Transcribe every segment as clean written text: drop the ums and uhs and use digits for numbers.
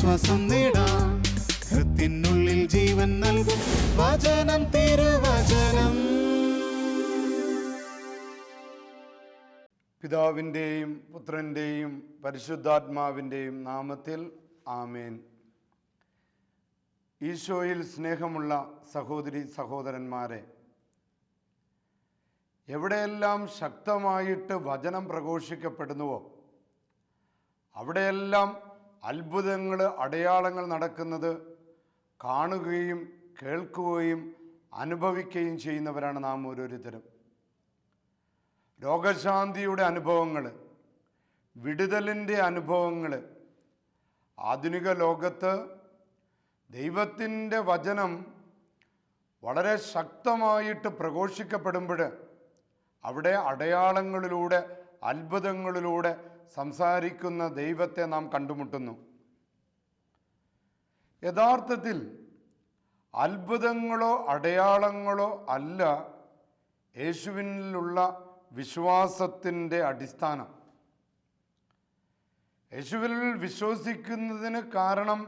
ആശ്വാസം നേടാം. ഹൃത്തിനുള്ളിൽ ജീവൻ നൽകും വചനം, തിരുവചനം. പിതാവിൻ്റെയും പുത്രൻ്റെയും പരിശുദ്ധാത്മാവിൻ്റെയും നാമത്തിൽ ആമേൻ. ഈശോയിൽ സ്നേഹമുള്ള സഹോദരി സഹോദരന്മാരെ, എവിടെയെല്ലാം ശക്തമായിട്ട് വചനം പ്രഘോഷിക്കപ്പെടുന്നുവോ അവിടെയെല്ലാം അത്ഭുതങ്ങൾ, അടയാളങ്ങൾ നടക്കുന്നത് കാണുകയും കേൾക്കുകയും അനുഭവിക്കുകയും ചെയ്യുന്നവരാണ് നാം ഓരോരുത്തരും. രോഗശാന്തിയുടെ അനുഭവങ്ങൾ, വിടുതലിൻ്റെ അനുഭവങ്ങൾ, ആധുനിക ലോകത്ത് ദൈവത്തിൻ്റെ വചനം വളരെ ശക്തമായിട്ട് പ്രഘോഷിക്കപ്പെടുമ്പോൾ അവിടെ അടയാളങ്ങളിലൂടെ, അത്ഭുതങ്ങളിലൂടെ സംസാരിക്കുന്ന ദൈവത്തെ നാം കണ്ടുമുട്ടുന്നു. യഥാർത്ഥത്തിൽ അത്ഭുതങ്ങളോ അടയാളങ്ങളോ അല്ല യേശുവിനുള്ള വിശ്വാസത്തിൻ്റെ അടിസ്ഥാനം. യേശുവിൽ വിശ്വസിക്കുന്നതിന് കാരണം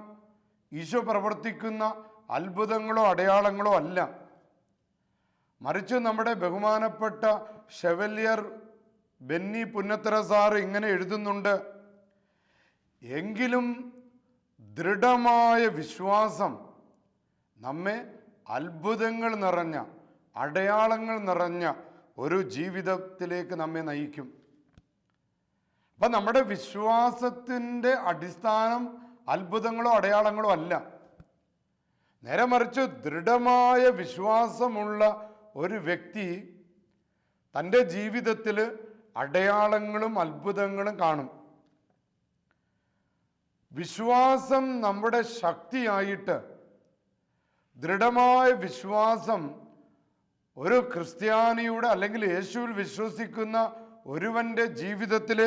ഈശോ പ്രവർത്തിക്കുന്ന അത്ഭുതങ്ങളോ അടയാളങ്ങളോ അല്ല. മറിച്ച് നമ്മുടെ ബഹുമാനപ്പെട്ട ഷെവലിയർ ബെന്നി പുന്നത്തറ സാറ് ഇങ്ങനെ എഴുതുന്നുണ്ട്: എങ്കിലും ദൃഢമായ വിശ്വാസം നമ്മെ അത്ഭുതങ്ങൾ നിറഞ്ഞ, അടയാളങ്ങൾ നിറഞ്ഞ ഒരു ജീവിതത്തിലേക്ക് നമ്മെ നയിക്കും. അപ്പം നമ്മുടെ വിശ്വാസത്തിൻ്റെ അടിസ്ഥാനം അത്ഭുതങ്ങളോ അടയാളങ്ങളോ അല്ല. നേരെ മറിച്ച് ദൃഢമായ വിശ്വാസമുള്ള ഒരു വ്യക്തി തൻ്റെ ജീവിതത്തിൽ അടയാളങ്ങളും അത്ഭുതങ്ങളും കാണും. വിശ്വാസം നമ്മുടെ ശക്തിയായിട്ട്, ദൃഢമായ വിശ്വാസം ഒരു ക്രിസ്ത്യാനിയുടെ അല്ലെങ്കിൽ യേശുവിൽ വിശ്വസിക്കുന്ന ഒരുവൻ്റെ ജീവിതത്തിൽ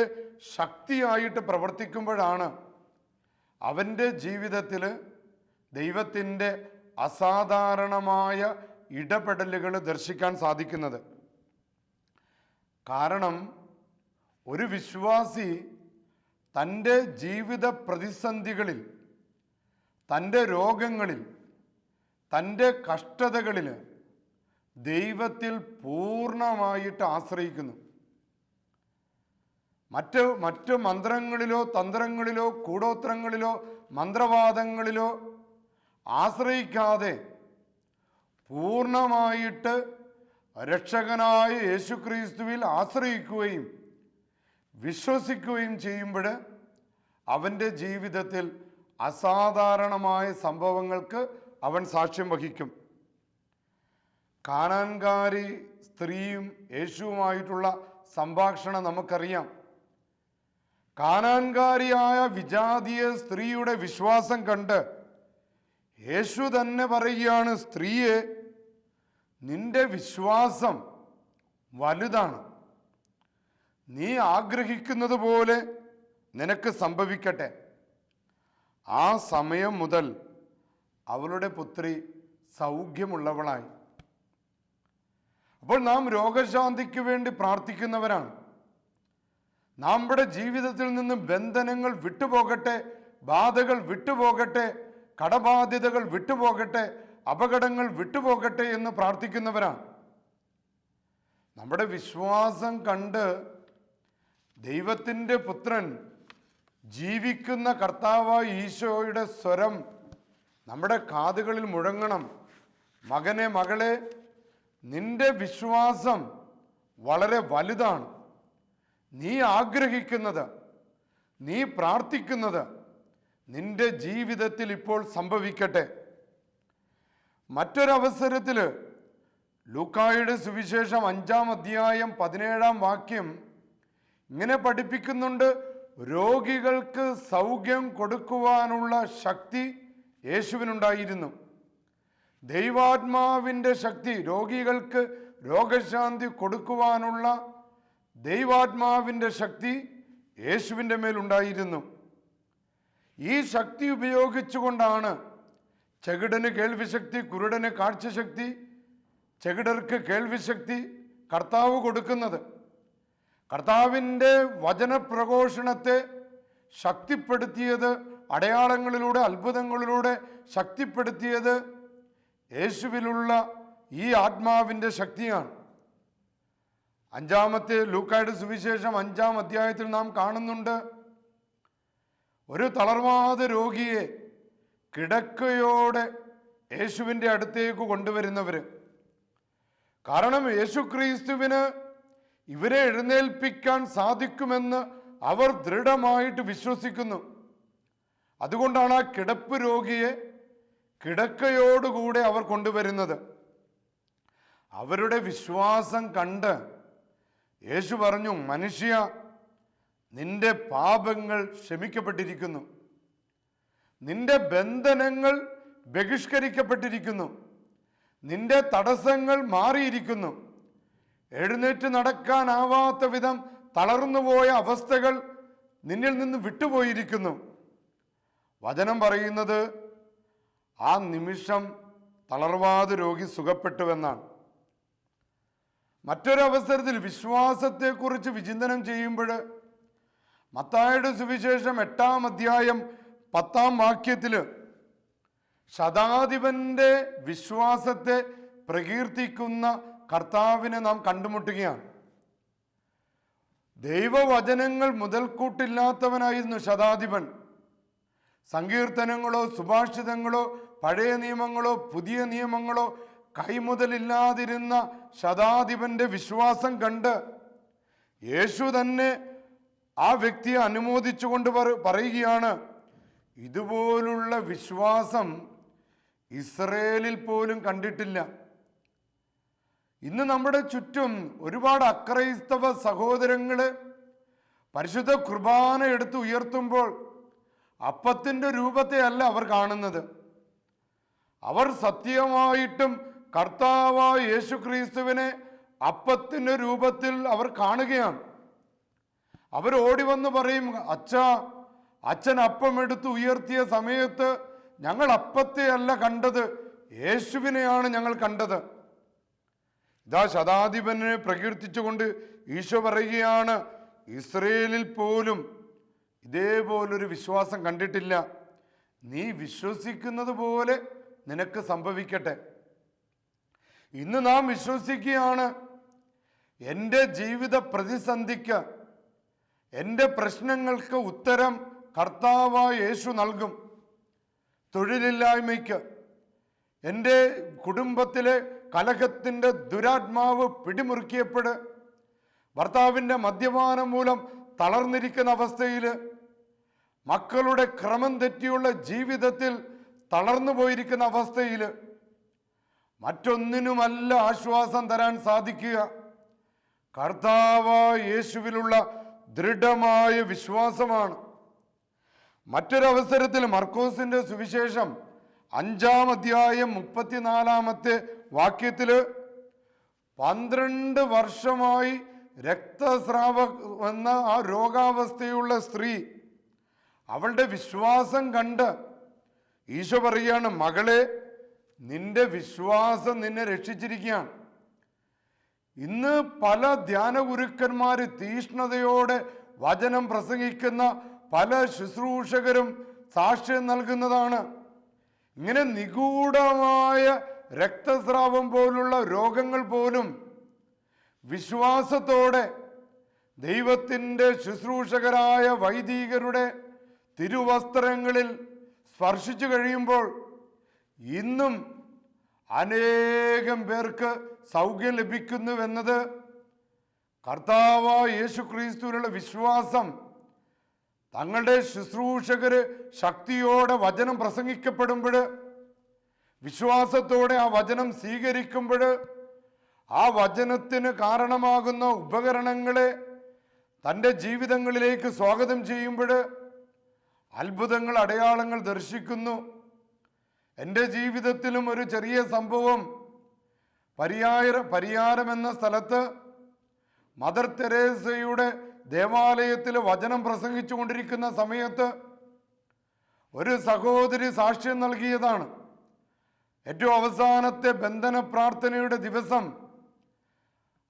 ശക്തിയായിട്ട് പ്രവർത്തിക്കുമ്പോഴാണ് അവൻ്റെ ജീവിതത്തിൽ ദൈവത്തിൻ്റെ അസാധാരണമായ ഇടപെടലുകൾ ദർശിക്കാൻ സാധിക്കുന്നത്. കാരണം ഒരു വിശ്വാസി തൻ്റെ ജീവിത പ്രതിസന്ധികളിൽ, തൻ്റെ രോഗങ്ങളിൽ, തൻ്റെ കഷ്ടതകളിൽ ദൈവത്തിൽ പൂർണ്ണമായിട്ട് ആശ്രയിക്കുന്നു. മറ്റ് മന്ത്രങ്ങളിലോ തന്ത്രങ്ങളിലോ കൂടോത്രങ്ങളിലോ മന്ത്രവാദങ്ങളിലോ ആശ്രയിക്കാതെ പൂർണ്ണമായിട്ട് രക്ഷകനായ യേശുക്രിസ്തുവിൽ ആശ്രയിക്കുകയും വിശ്വസിക്കുകയും ചെയ്യുമ്പോൾ അവൻ്റെ ജീവിതത്തിൽ അസാധാരണമായ സംഭവങ്ങൾക്ക് അവൻ സാക്ഷ്യം വഹിക്കും. കാനാൻകാരി സ്ത്രീയും യേശുവുമായിട്ടുള്ള സംഭാഷണം നമുക്കറിയാം. കാനാൻകാരിയായ വിജാതീയ സ്ത്രീയുടെ വിശ്വാസം കണ്ട് യേശു തന്നെ പറയുകയാണ്: സ്ത്രീയെ, നിന്റെ വിശ്വാസം വലുതാണ്, നീ ആഗ്രഹിക്കുന്നത് പോലെ നിനക്ക് സംഭവിക്കട്ടെ. ആ സമയം മുതൽ അവളുടെ പുത്രി സൗഖ്യമുള്ളവളായി. അപ്പോൾ നാം രോഗശാന്തിക്ക് വേണ്ടി പ്രാർത്ഥിക്കുന്നവരാണ്. നമ്മുടെ ജീവിതത്തിൽ നിന്ന് ബന്ധനങ്ങൾ വിട്ടുപോകട്ടെ, ബാധകൾ വിട്ടുപോകട്ടെ, കടബാധ്യതകൾ വിട്ടുപോകട്ടെ, അപകടങ്ങൾ വിട്ടുപോകട്ടെ എന്ന് പ്രാർത്ഥിക്കുന്നവരാണ്. നമ്മുടെ വിശ്വാസം കണ്ട് ദൈവത്തിൻ്റെ പുത്രൻ, ജീവിക്കുന്ന കർത്താവായ ഈശോയുടെ സ്വരം നമ്മുടെ കാതുകളിൽ മുഴങ്ങണം. മകനെ, മകളെ, നിന്റെ വിശ്വാസം വളരെ വലുതാണ്. നീ ആഗ്രഹിക്കുന്നത്, നീ പ്രാർത്ഥിക്കുന്നത് നിന്റെ ജീവിതത്തിൽ ഇപ്പോൾ സംഭവിക്കട്ടെ. മറ്റൊരവസരത്തിൽ ലൂക്കായുടെ സുവിശേഷം 5-ാം അധ്യായം 17-ാം വാക്യം ഇങ്ങനെ പഠിപ്പിക്കുന്നുണ്ട്: രോഗികൾക്ക് സൗഖ്യം കൊടുക്കുവാനുള്ള ശക്തി യേശുവിനുണ്ടായിരുന്നു. ദൈവാത്മാവിൻ്റെ ശക്തി, രോഗികൾക്ക് രോഗശാന്തി കൊടുക്കുവാനുള്ള ദൈവാത്മാവിൻ്റെ ശക്തി യേശുവിൻ്റെ മേലുണ്ടായിരുന്നു. ഈ ശക്തി ഉപയോഗിച്ചുകൊണ്ടാണ് ചെകിടന് കേൾവിശക്തി, കുരുടന് കാഴ്ചശക്തി, ചെകിടർക്ക് കേൾവിശക്തി കർത്താവ് കൊടുക്കുന്നത്. കർത്താവിൻ്റെ വചനപ്രഘോഷണത്തെ ശക്തിപ്പെടുത്തിയത് അടയാളങ്ങളിലൂടെ അത്ഭുതങ്ങളിലൂടെ ശക്തിപ്പെടുത്തിയത് യേശുവിലുള്ള ഈ ആത്മാവിൻ്റെ ശക്തിയാണ്. 5-ാമത്തെ ലൂക്കായുടെ സുവിശേഷം 5-ാം അധ്യായത്തിൽ നാം കാണുന്നുണ്ട്, ഒരു തളർവാദ രോഗിയെ കിടക്കയോടെ യേശുവിൻ്റെ അടുത്തേക്ക് കൊണ്ടുവരുന്നവർ. കാരണം യേശുക്രിസ്തുവിന് ഇവരെ എഴുന്നേൽപ്പിക്കാൻ സാധിക്കുമെന്ന് അവർ ദൃഢമായിട്ട് വിശ്വസിക്കുന്നു. അതുകൊണ്ടാണ് ആ കിടപ്പ് രോഗിയെ കിടക്കയോടുകൂടെ അവർ കൊണ്ടുവരുന്നത്. അവരുടെ വിശ്വാസം കണ്ട് യേശു പറഞ്ഞു, മനുഷ്യ, നിന്റെ പാപങ്ങൾ ക്ഷമിക്കപ്പെട്ടിരിക്കുന്നു, നിന്റെ ബന്ധനങ്ങൾ ബഹിഷ്കരിക്കപ്പെട്ടിരിക്കുന്നു, നിന്റെ തടസ്സങ്ങൾ മാറിയിരിക്കുന്നു, എഴുന്നേറ്റ് നടക്കാനാവാത്ത വിധം തളർന്നുപോയ അവസ്ഥകൾ നിന്നിൽ നിന്ന് വിട്ടുപോയിരിക്കുന്നു. വചനം പറയുന്നത് ആ നിമിഷം തളർവാദ രോഗി സുഖപ്പെട്ടുവെന്നാണ്. മറ്റൊരവസരത്തിൽ വിശ്വാസത്തെക്കുറിച്ച് വിചിന്തനം ചെയ്യുമ്പോൾ മത്തായിയുടെ സുവിശേഷം 8-ാം അധ്യായം 10-ാം വാക്യത്തിൽ ശതാധിപന്റെ വിശ്വാസത്തെ പ്രകീർത്തിക്കുന്ന കർത്താവിനെ നാം കണ്ടുമുട്ടുകയാണ്. ദൈവവചനങ്ങൾ മുതൽക്കൂട്ടില്ലാത്തവനായിരുന്നു ശതാധിപൻ. സങ്കീർത്തനങ്ങളോ സുഭാഷിതങ്ങളോ പഴയ നിയമങ്ങളോ പുതിയ നിയമങ്ങളോ കൈമുതലില്ലാതിരുന്ന ശതാധിപന്റെ വിശ്വാസം കണ്ട് യേശു തന്നെ ആ വ്യക്തിയെ അനുമോദിച്ചുകൊണ്ട് പറയുകയാണ്, ഇതുപോലുള്ള വിശ്വാസം ഇസ്രയേലിൽ പോലും കണ്ടിട്ടില്ല. ഇന്ന് നമ്മുടെ ചുറ്റും ഒരുപാട് അക്രൈസ്തവ സഹോദരങ്ങള് പരിശുദ്ധ കുർബാന എടുത്ത് ഉയർത്തുമ്പോൾ അപ്പത്തിൻ്റെ രൂപത്തെ അല്ല അവർ കാണുന്നത്. അവർ സത്യമായിട്ടും കർത്താവായ യേശുക്രിസ്തുവിനെ അപ്പത്തിൻ്റെ രൂപത്തിൽ അവർ കാണുകയാണ്. അവർ ഓടി വന്ന് പറയും, അച്ഛൻ അപ്പം എടുത്ത് ഉയർത്തിയ സമയത്ത് ഞങ്ങൾ അപ്പത്തെ അല്ല കണ്ടത്, യേശുവിനെയാണ് ഞങ്ങൾ കണ്ടത്. ഇതാ ശതാധിപനെ പ്രകീർത്തിച്ചുകൊണ്ട് ഈശോ പറയുകയാണ്, ഇസ്രയേലിൽ പോലും ഇതേപോലൊരു വിശ്വാസം കണ്ടിട്ടില്ല. നീ വിശ്വസിക്കുന്നത് പോലെ നിനക്ക് സംഭവിക്കട്ടെ. ഇന്ന് നാം വിശ്വസിക്കുകയാണ്, എൻ്റെ ജീവിത പ്രതിസന്ധിക്ക്, എൻ്റെ പ്രശ്നങ്ങൾക്ക് ഉത്തരം കർത്താവായ യേശു നൽകും. തൊഴിലില്ലായ്മയ്ക്ക്, എൻ്റെ കുടുംബത്തിലെ കലഹത്തിൻ്റെ ദുരാത്മാവ് പിടിമുറുക്കിയപ്പോൾ, ഭർത്താവിൻ്റെ മദ്യപാനം മൂലം തളർന്നിരിക്കുന്ന അവസ്ഥയിൽ, മക്കളുടെ ക്രമം തെറ്റിയുള്ള ജീവിതത്തിൽ തളർന്നു പോയിരിക്കുന്ന അവസ്ഥയിൽ മറ്റൊന്നിനുമല്ല ആശ്വാസം തരാൻ സാധിക്കുക, കർത്താവായ യേശുവിലുള്ള ദൃഢമായ വിശ്വാസമാണ്. മറ്റൊരവസരത്തിൽ മർക്കോസിന്റെ സുവിശേഷം 5-ാം അധ്യായം 34-ാമത്തെ വാക്യത്തിൽ 12 വർഷമായി രക്തസ്രാവം എന്ന ആ രോഗാവസ്ഥയുള്ള സ്ത്രീ, അവളുടെ വിശ്വാസം കണ്ട് ഈശോ പറയുകയാണ്, മകളെ, നിന്റെ വിശ്വാസം നിന്നെ രക്ഷിച്ചിരിക്കുകയാണ്. ഇന്ന് പല ധ്യാനഗുരുക്കന്മാർ തീഷ്ണതയോടെ വചനം പ്രസംഗിക്കുന്ന പല ശുശ്രൂഷകരും സാക്ഷ്യം നൽകുന്നതാണ്. ഇങ്ങനെ നിഗൂഢമായ രക്തസ്രാവം പോലുള്ള രോഗങ്ങൾ പോലും വിശ്വാസത്തോടെ ദൈവത്തിൻ്റെ ശുശ്രൂഷകരായ വൈദികരുടെ തിരുവസ്ത്രങ്ങളിൽ സ്പർശിച്ചു കഴിയുമ്പോൾ ഇന്നും അനേകം പേർക്ക് സൗഖ്യം ലഭിക്കുന്നുവെന്നത് കർത്താവായ യേശുക്രിസ്തുവിലുള്ള വിശ്വാസം, തങ്ങളുടെ ശുശ്രൂഷകര് ശക്തിയോടെ വചനം പ്രസംഗിക്കപ്പെടുമ്പോൾ, വിശ്വാസത്തോടെ ആ വചനം സ്വീകരിക്കുമ്പോൾ, ആ വചനത്തിന് കാരണമാകുന്ന ഉപകരണങ്ങളെ തൻ്റെ ജീവിതങ്ങളിലേക്ക് സ്വാഗതം ചെയ്യുമ്പോൾ അത്ഭുതങ്ങൾ, അടയാളങ്ങൾ ദർശിക്കുന്നു. എൻ്റെ ജീവിതത്തിലും ഒരു ചെറിയ സംഭവം, പരിയാരം എന്ന സ്ഥലത്ത് മദർ തെരേസയുടെ ദേവാലയത്തിൽ വചനം പ്രസംഗിച്ചു കൊണ്ടിരിക്കുന്ന സമയത്ത് ഒരു സഹോദരി സാക്ഷ്യം നൽകിയതാണ്. ഏറ്റവും അവസാനത്തെ ബന്ധന പ്രാർത്ഥനയുടെ ദിവസം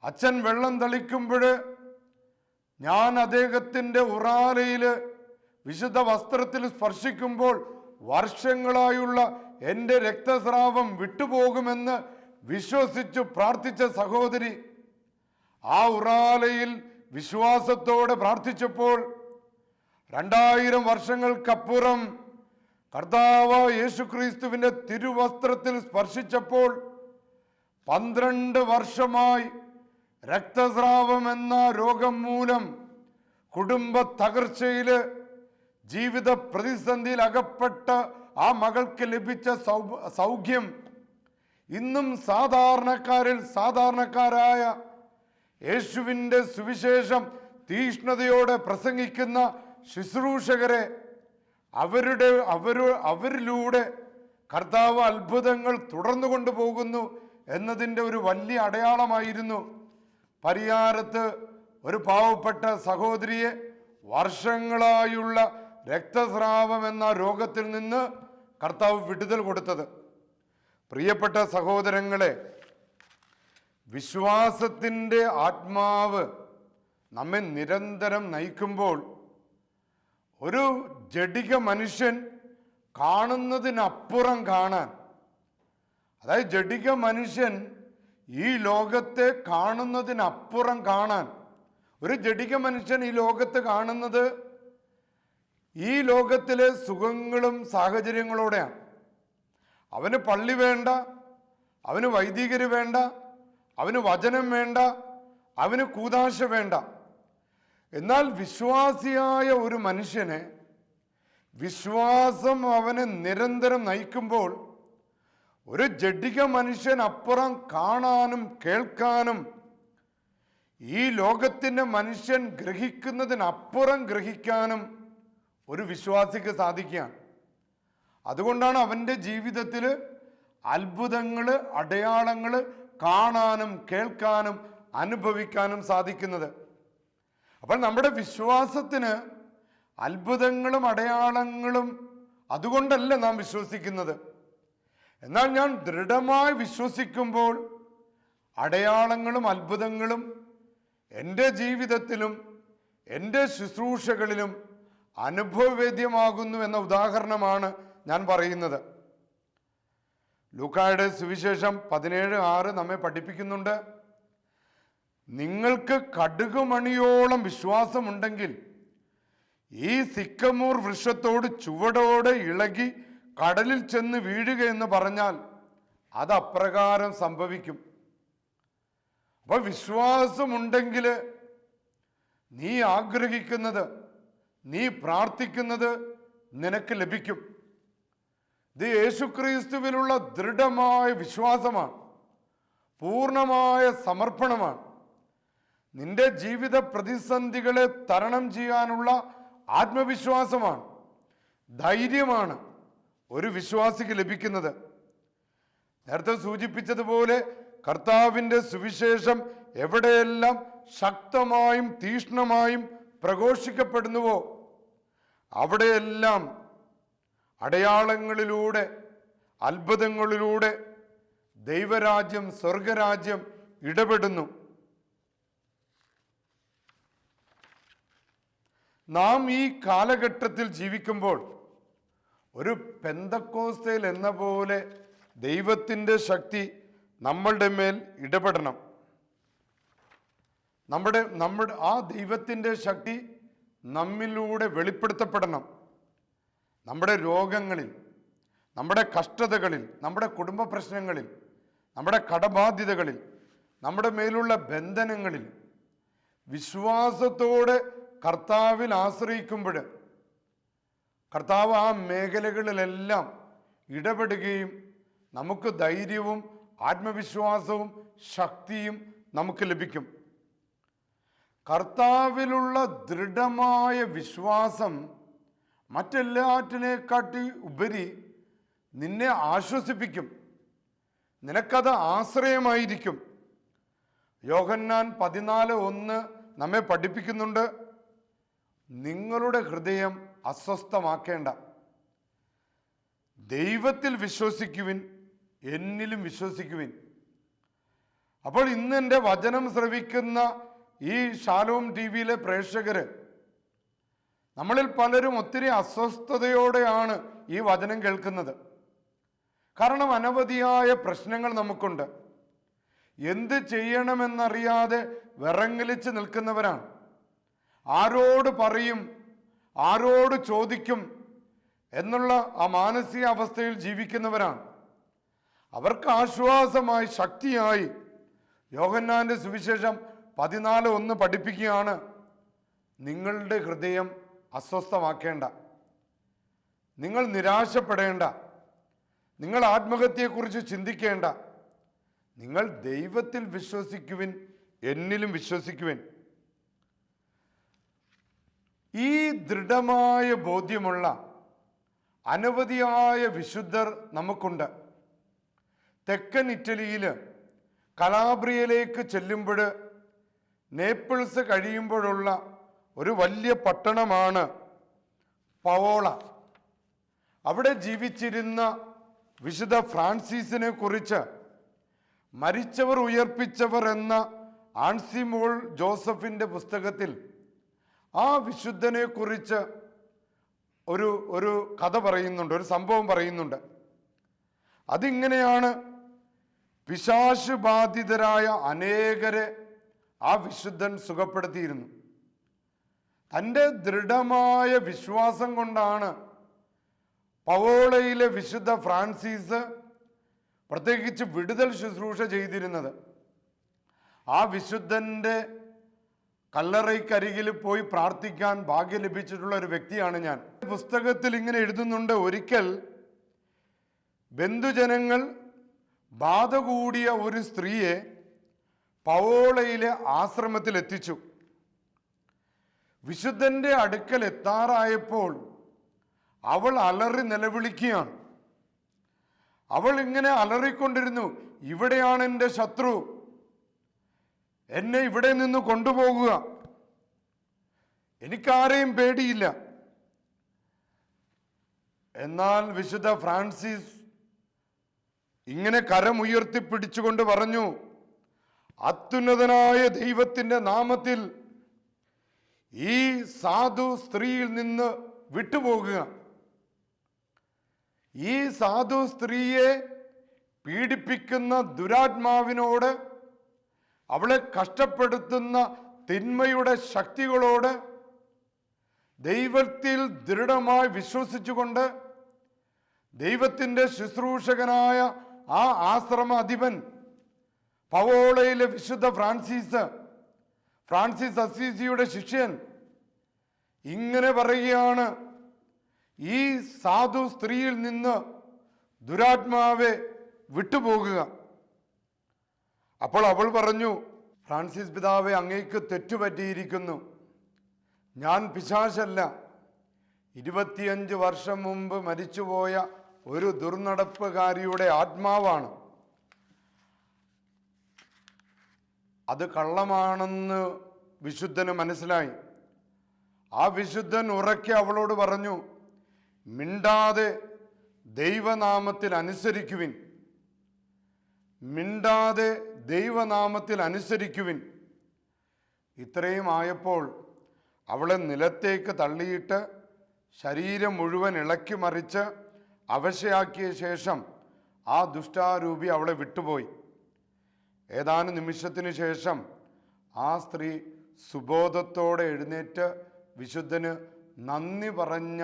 അച്ഛൻ വെള്ളം തളിക്കുമ്പോൾ ഞാൻ അദ്ദേഹത്തിൻ്റെ ഉറാലയിൽ വിശുദ്ധ വസ്ത്രത്തിൽ സ്പർശിക്കുമ്പോൾ വർഷങ്ങളായുള്ള എൻ്റെ രക്തസ്രാവം വിട്ടുപോകുമെന്ന് വിശ്വസിച്ചു പ്രാർത്ഥിച്ച സഹോദരി ആ ഉറാലയിൽ വിശ്വാസത്തോടെ പ്രാർത്ഥിച്ചപ്പോൾ 2000 വർഷങ്ങൾക്കപ്പുറം കർത്താവ് യേശുക്രിസ്തുവിൻ്റെ തിരുവസ്ത്രത്തിൽ സ്പർശിച്ചപ്പോൾ 12 വർഷമായി രക്തസ്രാവം എന്ന രോഗം മൂലം കുടുംബ തകർച്ചയിൽ ജീവിത പ്രതിസന്ധിയിൽ അകപ്പെട്ട ആ മകൾക്ക് ലഭിച്ച സൗഖ്യം ഇന്നും സാധാരണക്കാരിൽ സാധാരണക്കാരായ യേശുവിൻ്റെ സുവിശേഷം പ്രസംഗിക്കുന്ന ശുശ്രൂഷകരെ അവരിലൂടെ കർത്താവ് അത്ഭുതങ്ങൾ തുടർന്നു കൊണ്ടുപോകുന്നു എന്നതിൻ്റെ ഒരു വലിയ അടയാളമായിരുന്നു. പരിയാരത്ത് ഒരു പാവപ്പെട്ട സഹോദരിയെ വർഷങ്ങളായുള്ള രക്തസ്രാവം എന്ന രോഗത്തിൽ നിന്ന് കർത്താവ് വിടുതൽ കൊടുത്തത്. പ്രിയപ്പെട്ട സഹോദരങ്ങളെ, വിശ്വാസത്തിൻ്റെ ആത്മാവ് നമ്മെ നിരന്തരം നയിക്കുമ്പോൾ ഒരു ജഡിക മനുഷ്യൻ കാണുന്നതിനപ്പുറം കാണാൻ, അതായത് ജഡിക മനുഷ്യൻ ഈ ലോകത്തെ കാണുന്നതിനപ്പുറം കാണാൻ, ഒരു ജഡിക മനുഷ്യൻ ഈ ലോകത്ത് കാണുന്നത് ഈ ലോകത്തിലെ സുഖങ്ങളും സാഹചര്യങ്ങളോടെയാണ്. അവന് പള്ളി വേണ്ട, അവന് വൈദികര് വേണ്ട, അവന് വചനം വേണ്ട, അവന് കൂദാശ വേണ്ട. എന്നാൽ വിശ്വാസിയായ ഒരു മനുഷ്യനെ വിശ്വാസം അവനെ നിരന്തരം നയിക്കുമ്പോൾ ഒരു ജഡിക മനുഷ്യൻ അപ്പുറം കാണാനും കേൾക്കാനും ഈ ലോകത്തിൻ്റെ മനുഷ്യൻ ഗ്രഹിക്കുന്നതിനപ്പുറം ഗ്രഹിക്കാനും ഒരു വിശ്വാസിക്ക് സാധിക്കുകയാണ്. അതുകൊണ്ടാണ് അവൻ്റെ ജീവിതത്തിൽ അത്ഭുതങ്ങൾ, അടയാളങ്ങൾ കാണാനും കേൾക്കാനും അനുഭവിക്കാനും സാധിക്കുന്നത്. അപ്പോൾ നമ്മുടെ വിശ്വാസത്തിന് അത്ഭുതങ്ങളും അടയാളങ്ങളും അതുകൊണ്ടല്ല നാം വിശ്വസിക്കുന്നത്. എന്നാൽ ഞാൻ ദൃഢമായി വിശ്വസിക്കുമ്പോൾ അടയാളങ്ങളും അത്ഭുതങ്ങളും എൻ്റെ ജീവിതത്തിലും എൻ്റെ ശുശ്രൂഷകളിലും അനുഭവവേദ്യമാകുന്നു എന്ന ഉദാഹരണമാണ് ഞാൻ പറയുന്നത്. ലൂക്കായുടെ സുവിശേഷം 17:6 നമ്മെ പഠിപ്പിക്കുന്നുണ്ട്, നിങ്ങൾക്ക് കടുകുമണിയോളം വിശ്വാസമുണ്ടെങ്കിൽ ഈ സിക്കമൂർ വൃക്ഷത്തോട് ചുവടോടെ ഇളകി കടലിൽ ചെന്ന് വീഴുക എന്ന് പറഞ്ഞാൽ അത് അപ്രകാരം സംഭവിക്കും. അപ്പോൾ വിശ്വാസമുണ്ടെങ്കിൽ നീ ആഗ്രഹിക്കുന്നത്, നീ പ്രാർത്ഥിക്കുന്നത് നിനക്ക് ലഭിക്കും. ഇത് യേശുക്രിസ്തുവിലുള്ള ദൃഢമായ വിശ്വാസമാണ്, പൂർണ്ണമായ സമർപ്പണമാണ്. നിന്റെ ജീവിത പ്രതിസന്ധികളെ തരണം ചെയ്യാനുള്ള ആത്മവിശ്വാസമാണ്, ധൈര്യമാണ് ഒരു വിശ്വാസിക്ക് ലഭിക്കുന്നത്. നേരത്തെ സൂചിപ്പിച്ചതുപോലെ കർത്താവിൻ്റെ സുവിശേഷം എവിടെയെല്ലാം ശക്തമായും തീക്ഷ്ണമായും പ്രഘോഷിക്കപ്പെടുന്നുവോ അവിടെയെല്ലാം അടയാളങ്ങളിലൂടെ, അത്ഭുതങ്ങളിലൂടെ ദൈവരാജ്യം, സ്വർഗരാജ്യം ഇടപെടുന്നു. നാം ഈ കാലഘട്ടത്തിൽ ജീവിക്കുമ്പോൾ ഒരു പെന്തക്കോസ്തയിൽ എന്ന പോലെ ദൈവത്തിൻ്റെ ശക്തി നമ്മളുടെ മേൽ ഇടപെടണം. നമ്മുടെ ആ ദൈവത്തിൻ്റെ ശക്തി നമ്മിലൂടെ വെളിപ്പെടുത്തപ്പെടണം. നമ്മുടെ രോഗങ്ങളിൽ, നമ്മുടെ കഷ്ടതകളിൽ, നമ്മുടെ കുടുംബ പ്രശ്നങ്ങളിൽ, നമ്മുടെ കടബാധ്യതകളിൽ, നമ്മുടെ മേലുള്ള ബന്ധനങ്ങളിൽ വിശ്വാസത്തോടെ കർത്താവിൽ ആശ്രയിക്കുമ്പോൾ കർത്താവ് ആ മേഖലകളിലെല്ലാം ഇടപെടുകയും നമുക്ക് ധൈര്യവും ആത്മവിശ്വാസവും ശക്തിയും നമുക്ക് ലഭിക്കും. കർത്താവിലുള്ള ദൃഢമായ വിശ്വാസം മറ്റെല്ലാറ്റിനെക്കാട്ടി ഉപരി നിന്നെ ആശ്വസിപ്പിക്കും, നിനക്കത് ആശ്രയമായിരിക്കും. യോഹന്നാൻ 14:1 നമ്മെ പഠിപ്പിക്കുന്നുണ്ട്, നിങ്ങളുടെ ഹൃദയം അസ്വസ്ഥമാക്കേണ്ട, ദൈവത്തിൽ വിശ്വസിക്കുവിൻ, എന്നിലും വിശ്വസിക്കുവിൻ. അപ്പോൾ ഇന്ന് എൻ്റെ വചനം ശ്രവിക്കുന്ന ഈ ഷാലോം TV പ്രേക്ഷകര്, നമ്മളിൽ പലരും ഒത്തിരി അസ്വസ്ഥതയോടെയാണ് ഈ വചനം കേൾക്കുന്നത്. കാരണം അനവധിയായ പ്രശ്നങ്ങൾ നമുക്കുണ്ട്. എന്ത് ചെയ്യണമെന്നറിയാതെ വിറങ്ങലിച്ച് നിൽക്കുന്നവരാണ്. ആരോട് പറയും, ആരോട് ചോദിക്കും എന്നുള്ള ആ മാനസിക അവസ്ഥയിൽ ജീവിക്കുന്നവരാണ്. അവർക്ക് ആശ്വാസമായി, ശക്തിയായി യോഹന്നാന്റെ സുവിശേഷം 14:1 പഠിപ്പിക്കുകയാണ്, നിങ്ങളുടെ ഹൃദയം അസ്വസ്ഥമാക്കേണ്ട, നിങ്ങൾ നിരാശപ്പെടേണ്ട, നിങ്ങൾ ആത്മഹത്യയെക്കുറിച്ച് ചിന്തിക്കേണ്ട, നിങ്ങൾ ദൈവത്തിൽ വിശ്വസിക്കുവിൻ, എന്നിലും വിശ്വസിക്കുവിൻ. ഈ ദൃഢമായ ബോധ്യമുള്ള അനവധിയായ വിശുദ്ധർ നമുക്കുണ്ട്. തെക്കൻ ഇറ്റലിയിൽ കലാബ്രിയയിലേക്ക് ചെല്ലുമ്പോൾ, നേപ്പിൾസ് കഴിയുമ്പോഴുള്ള ഒരു വലിയ പട്ടണമാണ് പവോള. അവിടെ ജീവിച്ചിരുന്ന വിശുദ്ധ ഫ്രാൻസിസിനെ കുറിച്ച് മരിച്ചവർ ഉയർപ്പിച്ചവർ എന്ന ആൻസിമോൾ ജോസഫിൻ്റെ പുസ്തകത്തിൽ ആ വിശുദ്ധനെ കുറിച്ച് ഒരു കഥ പറയുന്നുണ്ട്, ഒരു സംഭവം പറയുന്നുണ്ട്. അതിങ്ങനെയാണ്, പിശാച് ബാധിതരായ അനേകരെ ആ വിശുദ്ധൻ സുഖപ്പെടുത്തിയിരുന്നു. തൻ്റെ ദൃഢമായ വിശ്വാസം കൊണ്ടാണ് പവോളയിലെ വിശുദ്ധ ഫ്രാൻസിസ് പ്രത്യേകിച്ച് വിടുതൽ ശുശ്രൂഷ ചെയ്തിരുന്നത്. ആ വിശുദ്ധൻ്റെ കല്ലറയ്ക്കരികിൽ പോയി പ്രാർത്ഥിക്കാൻ ഭാഗ്യം ലഭിച്ചിട്ടുള്ള ഒരു വ്യക്തിയാണ് ഞാൻ. പുസ്തകത്തിൽ ഇങ്ങനെ എഴുതുന്നുണ്ട്, ഒരിക്കൽ ബന്ധുജനങ്ങൾ ബാധ കൂടിയ ഒരു സ്ത്രീയെ പവോളയിലെ ആശ്രമത്തിൽ എത്തിച്ചു. വിശുദ്ധന്റെ അടുക്കൽ എത്താറായപ്പോൾ അവൾ അലറി നിലവിളിക്കുകയാണ്. അവൾ ഇങ്ങനെ അലറിക്കൊണ്ടിരുന്നു, ഇവിടെയാണ് എൻ്റെ ശത്രു, എന്നെ ഇവിടെ നിന്ന് കൊണ്ടുപോകുക, എനിക്കാരെയും പേടിയില്ല. എന്നാൽ വിശുദ്ധ ഫ്രാൻസിസ് ഇങ്ങനെ കരമുയർത്തിപ്പിടിച്ചുകൊണ്ട് പറഞ്ഞു, അത്യുന്നതനായ ദൈവത്തിൻ്റെ നാമത്തിൽ ഈ സാധു സ്ത്രീയിൽ നിന്ന് വിട്ടുപോകുക. ഈ സാധു സ്ത്രീയെ പീഡിപ്പിക്കുന്ന ദുരാത്മാവിനോട്, അവളെ കഷ്ടപ്പെടുത്തുന്ന തിന്മയുടെ ശക്തികളോട് ദൈവത്തിൽ ദൃഢമായി വിശ്വസിച്ചുകൊണ്ട് ദൈവത്തിൻ്റെ ശുശ്രൂഷകനായ ആ ആശ്രമ അധിപൻ പവോളയിലെ വിശുദ്ധ ഫ്രാൻസിസ് അസീസിയുടെ ശിഷ്യൻ ഇങ്ങനെ പറയുകയാണ്, ഈ സാധു സ്ത്രീയിൽ നിന്ന് ദുരാത്മാവെ വിട്ടുപോകുക. അപ്പോൾ അവൾ പറഞ്ഞു, ഫ്രാൻസിസ് പിതാവെ, അങ്ങേക്ക് തെറ്റുപറ്റിയിരിക്കുന്നു, ഞാൻ പിശാചല്ല, 25 വർഷം മുമ്പ് മരിച്ചുപോയ ഒരു ദുർനടപ്പുകാരിയുടെ ആത്മാവാണ്. അത് കള്ളമാണെന്ന് വിശുദ്ധന് മനസ്സിലായി. ആ വിശുദ്ധൻ ഉറക്കെ അവളോട് പറഞ്ഞു, മിണ്ടാതെ ദൈവനാമത്തിൽ അനുസരിക്കുവിൻ, മിണ്ടാതെ ദൈവനാമത്തിൽ അനുസരിക്കുവിൻ. ഇത്രയും ആയപ്പോൾ അവളെ നിലത്തേക്ക് തള്ളിയിട്ട് ശരീരം മുഴുവൻ ഇളക്കി മറിച്ച് അവശയാക്കിയ ശേഷം ആ ദുഷ്ടാരൂപി അവളെ വിട്ടുപോയി. ഏതാനും നിമിഷത്തിന് ശേഷം ആ സ്ത്രീ സുബോധത്തോടെ എഴുന്നേറ്റ് വിശുദ്ധന് നന്ദി പറഞ്ഞ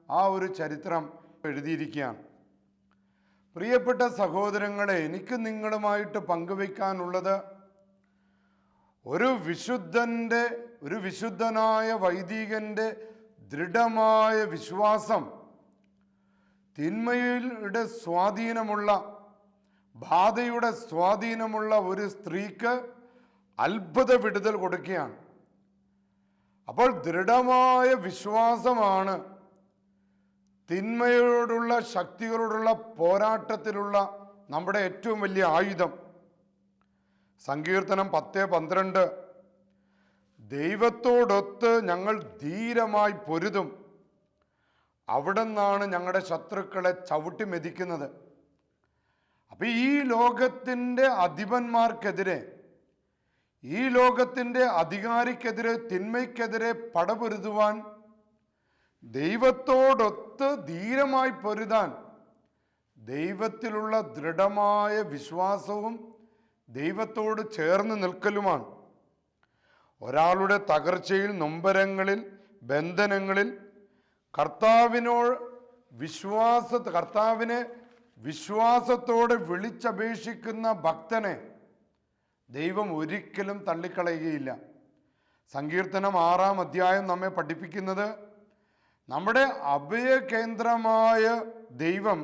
ആ ഒരു ചരിത്രം എഴുതിയിരിക്കുകയാണ്. പ്രിയപ്പെട്ട സഹോദരങ്ങളെ, എനിക്ക് നിങ്ങളുമായിട്ട് പങ്കുവയ്ക്കാനുള്ളത്, ഒരു വിശുദ്ധനായ വൈദികന്റെ ദൃഢമായ വിശ്വാസം തിന്മയുടെ സ്വാധീനമുള്ള, ബാധയുടെ സ്വാധീനമുള്ള ഒരു സ്ത്രീക്ക് അത്ഭുത വിടുതൽ കൊടുക്കുകയാണ്. അപ്പോൾ ദൃഢമായ വിശ്വാസമാണ് തിന്മയോടുള്ള ശക്തികളോടുള്ള പോരാട്ടത്തിലുള്ള നമ്മുടെ ഏറ്റവും വലിയ ആയുധം. സങ്കീർത്തനം 10:12, ദൈവത്തോടൊത്ത് ഞങ്ങൾ ധീരമായി പൊരുതും, അവിടെ നിന്നാണ് ഞങ്ങളുടെ ശത്രുക്കളെ ചവിട്ടി മെതിക്കുന്നത്. അപ്പൊ ഈ ലോകത്തിൻ്റെ അധിപന്മാർക്കെതിരെ, ഈ ലോകത്തിൻ്റെ അധികാരിക്കെതിരെ, തിന്മയ്ക്കെതിരെ പടപൊരുതുവാൻ ദൈവത്തോടൊത്ത് ധീരമായി പൊരുതാൻ ദൈവത്തിലുള്ള ദൃഢമായ വിശ്വാസവും ദൈവത്തോട് ചേർന്ന് നിൽക്കലുമാണ്. ഒരാളുടെ തകർച്ചയിൽ, നൊമ്പരങ്ങളിൽ, ബന്ധനങ്ങളിൽ കർത്താവിനെ വിശ്വാസത്തോടെ വിളിച്ചപേക്ഷിക്കുന്ന ഭക്തനെ ദൈവം ഒരിക്കലും തള്ളിക്കളയുകയില്ല. സങ്കീർത്തനം 6-ാം അധ്യായം നമ്മെ പഠിപ്പിക്കുന്നത് നമ്മുടെ അഭയകേന്ദ്രമായ ദൈവം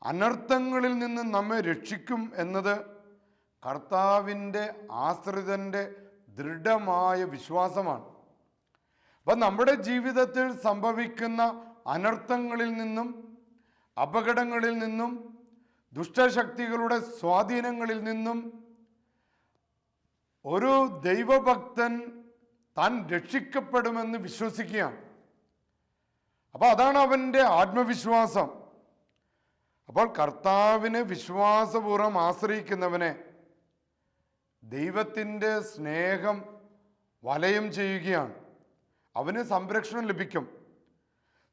അനർത്ഥങ്ങളിൽ നിന്ന് നമ്മെ രക്ഷിക്കും എന്നത് കർത്താവിൻ്റെ ആശ്രിതൻ്റെ ദൃഢമായ വിശ്വാസമാണ്. അപ്പം നമ്മുടെ ജീവിതത്തിൽ സംഭവിക്കുന്ന അനർത്ഥങ്ങളിൽ നിന്നും, അപകടങ്ങളിൽ നിന്നും, ദുഷ്ടശക്തികളുടെ സ്വാധീനങ്ങളിൽ നിന്നും ഒരു ദൈവഭക്തൻ താൻ രക്ഷിക്കപ്പെടുമെന്ന് വിശ്വസിക്കുകയാണ്. അപ്പോൾ അതാണ് അവൻ്റെ ആത്മവിശ്വാസം. അപ്പോൾ കർത്താവിനെ വിശ്വാസപൂർവ്വം ആശ്രയിക്കുന്നവനെ ദൈവത്തിൻ്റെ സ്നേഹം വലയം ചെയ്യുകയാണ്. അവന് സംരക്ഷണം ലഭിക്കും.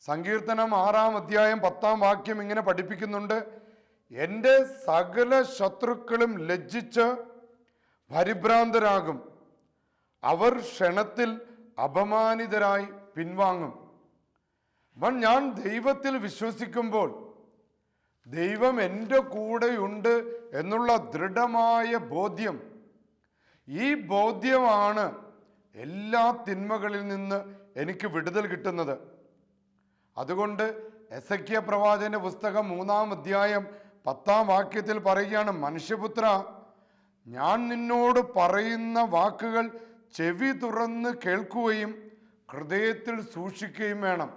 സങ്കീർത്തനം 6-ാം അധ്യായം 10-ാം വാക്യം ഇങ്ങനെ പഠിപ്പിക്കുന്നുണ്ട്: എൻ്റെ സകല ശത്രുക്കളും ലജ്ജിച്ച് പരിഭ്രാന്തരാകും, അവർ ക്ഷണത്തിൽ അപമാനിതരായി പിൻവാങ്ങും. അപ്പം ഞാൻ ദൈവത്തിൽ വിശ്വസിക്കുമ്പോൾ ദൈവം എൻ്റെ കൂടെയുണ്ട് എന്നുള്ള ദൃഢമായ ബോധ്യം, ഈ ബോധ്യമാണ് എല്ലാ തിന്മകളിൽ നിന്ന് എനിക്ക് വിടുതൽ കിട്ടുന്നത്. അതുകൊണ്ട് എസെക്കിയ പ്രവാചകന്റെ പുസ്തകം 3-ാം അധ്യായം 10-ാം വാക്യത്തിൽ പറയുകയാണ്: മനുഷ്യപുത്ര, ഞാൻ നിന്നോട് പറയുന്ന വാക്കുകൾ ചെവി തുറന്ന് കേൾക്കുകയും ഹൃദയത്തിൽ സൂക്ഷിക്കുകയും വേണം.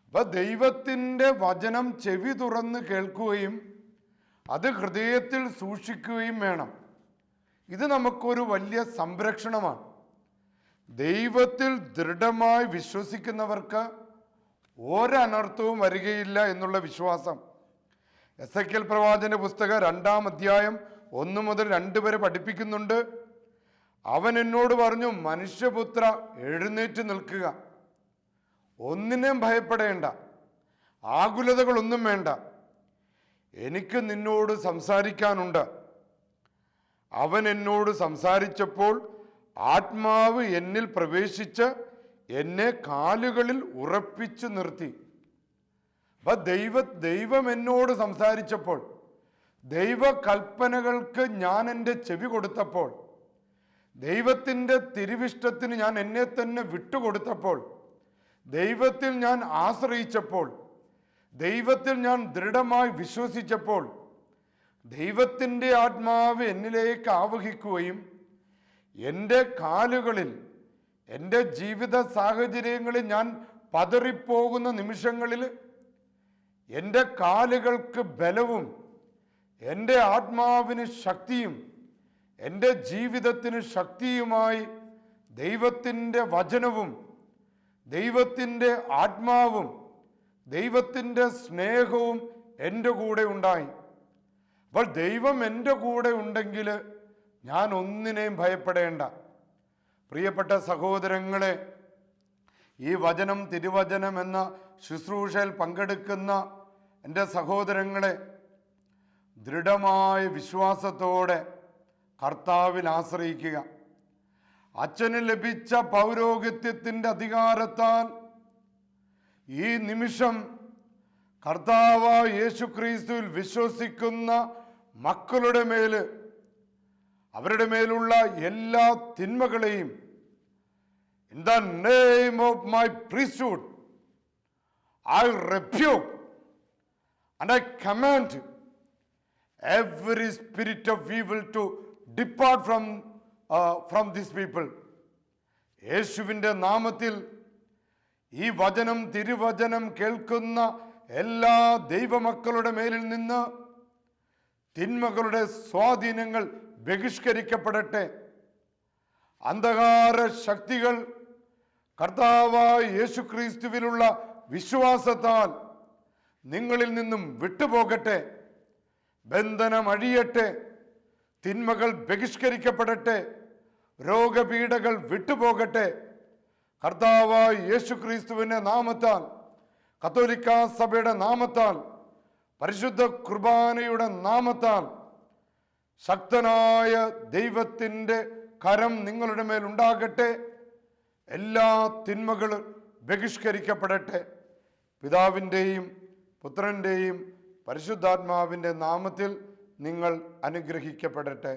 അപ്പൊ ദൈവത്തിൻ്റെ വചനം ചെവി തുറന്ന് കേൾക്കുകയും അത് ഹൃദയത്തിൽ സൂക്ഷിക്കുകയും വേണം. ഇത് നമുക്കൊരു വലിയ സംരക്ഷണമാണ്. ദൈവത്തിൽ ദൃഢമായി വിശ്വസിക്കുന്നവർക്ക് ഒരനർത്ഥവും വരികയില്ല എന്നുള്ള വിശ്വാസം. എസെക്കിയേൽ പ്രവാചകന്റെ പുസ്തകം 2-ാം അധ്യായം 1 മുതൽ 2 വരെ പഠിപ്പിക്കുന്നുണ്ട്. അവൻ എന്നോട് പറഞ്ഞു: മനുഷ്യപുത്ര, എഴുന്നേറ്റ് നിൽക്കുക, ഒന്നിനെയും ഭയപ്പെടേണ്ട, ആകുലതകളൊന്നും വേണ്ട. എനിക്ക് നിന്നോട് സംസാരിക്കാനുണ്ട്. അവൻ എന്നോട് സംസാരിച്ചപ്പോൾ ആത്മാവ് എന്നിൽ പ്രവേശിച്ച് എന്നെ കാലുകളിൽ ഉറപ്പിച്ചു നിർത്തി. അപ്പൊ ദൈവം എന്നോട് സംസാരിച്ചപ്പോൾ, ദൈവകൽപ്പനകൾക്ക് ഞാൻ എൻ്റെ ചെവി കൊടുത്തപ്പോൾ, ദൈവത്തിൻ്റെ തിരുവിഷ്ടത്തിന് ഞാൻ എന്നെ തന്നെ വിട്ടുകൊടുത്തപ്പോൾ, ദൈവത്തിൽ ഞാൻ ആശ്രയിച്ചപ്പോൾ, ദൈവത്തിൽ ഞാൻ ദൃഢമായി വിശ്വസിച്ചപ്പോൾ, ദൈവത്തിൻ്റെ ആത്മാവ് എന്നിലേക്ക് ആവഹിക്കുകയും എൻ്റെ കാലുകളിൽ, എൻ്റെ ജീവിത സാഹചര്യങ്ങളിൽ ഞാൻ പതറിപ്പോകുന്ന നിമിഷങ്ങളിൽ എൻ്റെ കാലുകൾക്ക് ബലവും, എൻ്റെ ആത്മാവിന് ശക്തിയും, എൻ്റെ ജീവിതത്തിന് ശക്തിയുമായി ദൈവത്തിൻ്റെ വചനവും, ദൈവത്തിൻ്റെ ആത്മാവും, ദൈവത്തിൻ്റെ സ്നേഹവും എൻ്റെ കൂടെ ഉണ്ടായി. അപ്പോൾ ദൈവം എൻ്റെ കൂടെ ഉണ്ടെങ്കിൽ ഞാൻ ഒന്നിനെയും ഭയപ്പെടേണ്ട. പ്രിയപ്പെട്ട സഹോദരങ്ങളെ, ഈ വചനം, തിരുവചനം എന്ന ശുശ്രൂഷയിൽ പങ്കെടുക്കുന്ന എൻ്റെ സഹോദരങ്ങളെ, ദൃഢമായ വിശ്വാസത്തോടെ കർത്താവിൽ ആശ്രയിക്കുക. അച്ഛന് ലഭിച്ച പൗരോഹിത്യത്തിൻ്റെ അധികാരത്താൽ ഈ നിമിഷം കർത്താവായ യേശുക്രിസ്തുവിൽ വിശ്വസിക്കുന്ന മക്കളുടെ മേല്, അവരുടെ മേലുള്ള എല്ലാ തിന്മകളെയും in the name of my priesthood I rebuke and I command every spirit of evil to depart from these people. യേശുവിൻ്റെ നാമത്തിൽ ഈ വചനം, തിരുവചനം കേൾക്കുന്ന എല്ലാ ദൈവമക്കളുടെ മേലിൽ നിന്ന് തിന്മകളുടെ സ്വാധീനങ്ങൾ ബഹിഷ്കരിക്കപ്പെടട്ടെ. അന്ധകാര ശക്തികൾ കർത്താവായ യേശുക്രിസ്തുവിലുള്ള വിശ്വാസത്താൽ നിങ്ങളിൽ നിന്നും വിട്ടുപോകട്ടെ. ബന്ധനം അഴിയട്ടെ, തിന്മകൾ ബഹിഷ്കരിക്കപ്പെടട്ടെ, രോഗപീഠകൾ വിട്ടുപോകട്ടെ. കർത്താവായ യേശു ക്രിസ്തുവിന്റെ നാമത്താൽ, കത്തോലിക്ക സഭയുടെ നാമത്താൽ, പരിശുദ്ധ കുർബാനയുടെ നാമത്താൽ ശക്തനായ ദൈവത്തിൻ്റെ കരം നിങ്ങളുടെ മേൽ ഉണ്ടാകട്ടെ. എല്ലാ തിന്മകളും ബഹിഷ്കരിക്കപ്പെടട്ടെ. പിതാവിൻ്റെയും പുത്രൻ്റെയും പരിശുദ്ധാത്മാവിൻ്റെ നാമത്തിൽ നിങ്ങൾ അനുഗ്രഹിക്കപ്പെടട്ടെ.